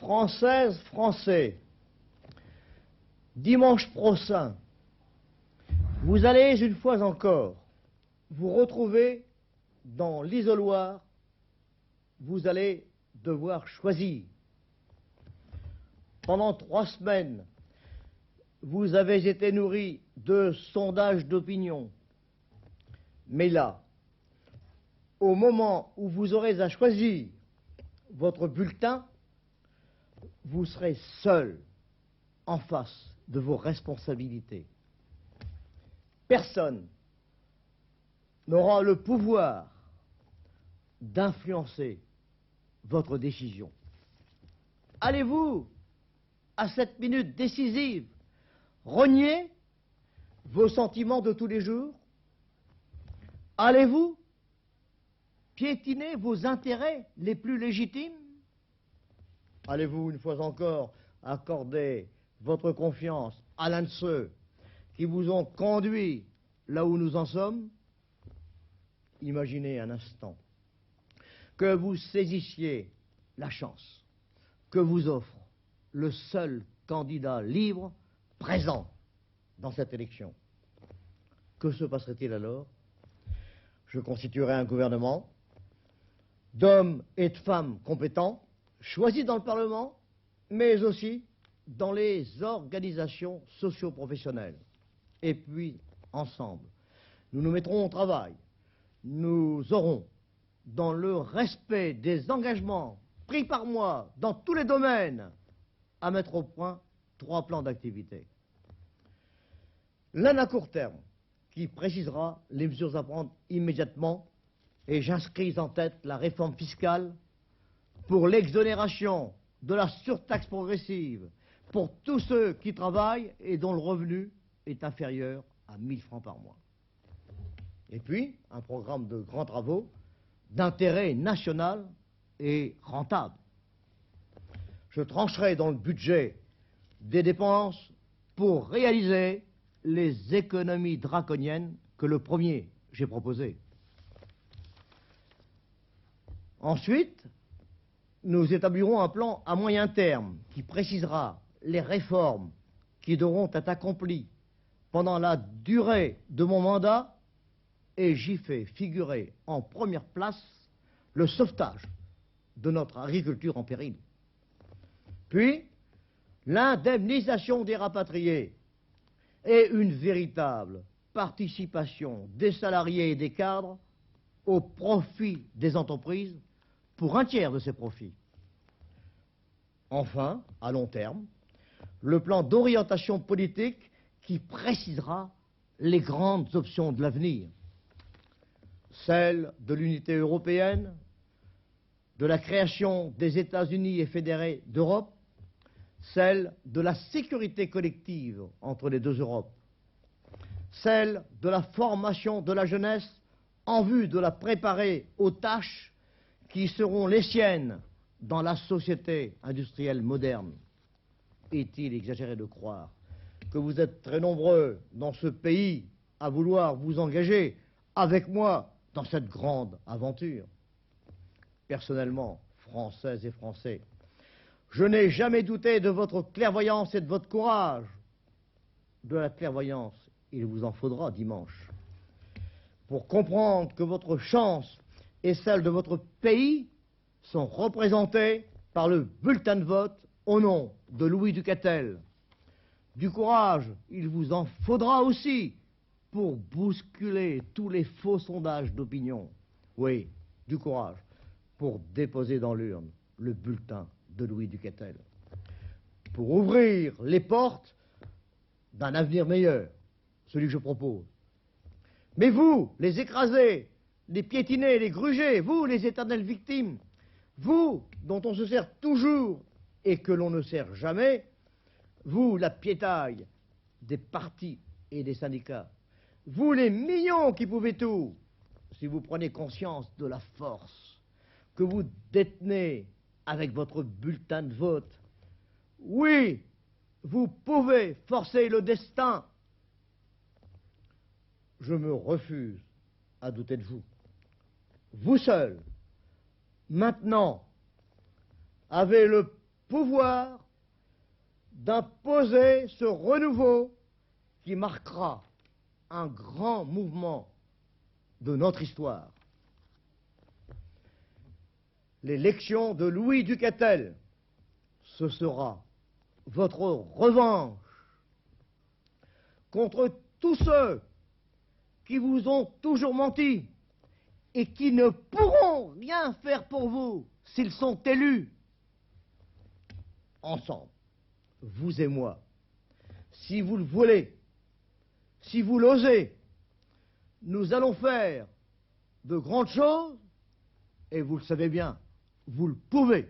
Françaises, Français, dimanche prochain, vous allez une fois encore vous retrouver dans l'isoloir. Vous allez devoir choisir. Pendant 3 semaines, vous avez été nourris de sondages d'opinion. Mais là, au moment où vous aurez à choisir votre bulletin, vous serez seul en face de vos responsabilités. Personne n'aura le pouvoir d'influencer votre décision. Allez-vous, à cette minute décisive, renier vos sentiments de tous les jours? Allez-vous piétiner vos intérêts les plus légitimes? Allez-vous, une fois encore, accorder votre confiance à l'un de ceux qui vous ont conduit là où nous en sommes? Imaginez un instant que vous saisissiez la chance que vous offre le seul candidat libre présent dans cette élection. Que se passerait-il alors? Je constituerai un gouvernement d'hommes et de femmes compétents, choisis dans le Parlement, mais aussi dans les organisations socio-professionnelles. Et puis, ensemble, nous nous mettrons au travail. Nous aurons, dans le respect des engagements pris par moi dans tous les domaines, à mettre au point 3 plans d'activité. L'un à court terme, qui précisera les mesures à prendre immédiatement, et j'inscris en tête la réforme fiscale pour l'exonération de la surtaxe progressive pour tous ceux qui travaillent et dont le revenu est inférieur à 1 000 francs par mois. Et puis, un programme de grands travaux d'intérêt national et rentable. Je trancherai dans le budget des dépenses pour réaliser les économies draconiennes que le premier j'ai proposé. Ensuite, nous établirons un plan à moyen terme qui précisera les réformes qui devront être accomplies pendant la durée de mon mandat, et j'y fais figurer en première place le sauvetage de notre agriculture en péril. Puis, l'indemnisation des rapatriés et une véritable participation des salariés et des cadres au profit des entreprises pour 1/3 de ces profits. Enfin, à long terme, le plan d'orientation politique qui précisera les grandes options de l'avenir, celle de l'unité européenne, de la création des États-Unis et fédérés d'Europe, celle de la sécurité collective entre les 2 Europes, celle de la formation de la jeunesse en vue de la préparer aux tâches qui seront les siennes dans la société industrielle moderne. Est-il exagéré de croire que vous êtes très nombreux dans ce pays à vouloir vous engager avec moi dans cette grande aventure? Personnellement, Françaises et Français, je n'ai jamais douté de votre clairvoyance et de votre courage. De la clairvoyance, il vous en faudra dimanche, pour comprendre que votre chance et celle de votre pays sont représentées par le bulletin de vote au nom de Louis Ducatel. Du courage, il vous en faudra aussi pour bousculer tous les faux sondages d'opinion. Oui, du courage pour déposer dans l'urne le bulletin de Louis Ducatel, pour ouvrir les portes d'un avenir meilleur, celui que je propose. Mais vous, les écrasés, les piétinés, les grugés, vous, les éternelles victimes, vous, dont on se sert toujours et que l'on ne sert jamais, vous, la piétaille des partis et des syndicats, vous, les millions qui pouvez tout, si vous prenez conscience de la force que vous détenez avec votre bulletin de vote, oui, vous pouvez forcer le destin. Je me refuse à douter de vous. Vous seul, maintenant, avez le pouvoir d'imposer ce renouveau qui marquera un grand mouvement de notre histoire. L'élection de Louis Duquestel, ce sera votre revanche contre tous ceux qui vous ont toujours menti et qui ne pourront rien faire pour vous s'ils sont élus. Ensemble, vous et moi, si vous le voulez, si vous l'osez, nous allons faire de grandes choses, et vous le savez bien, vous le pouvez.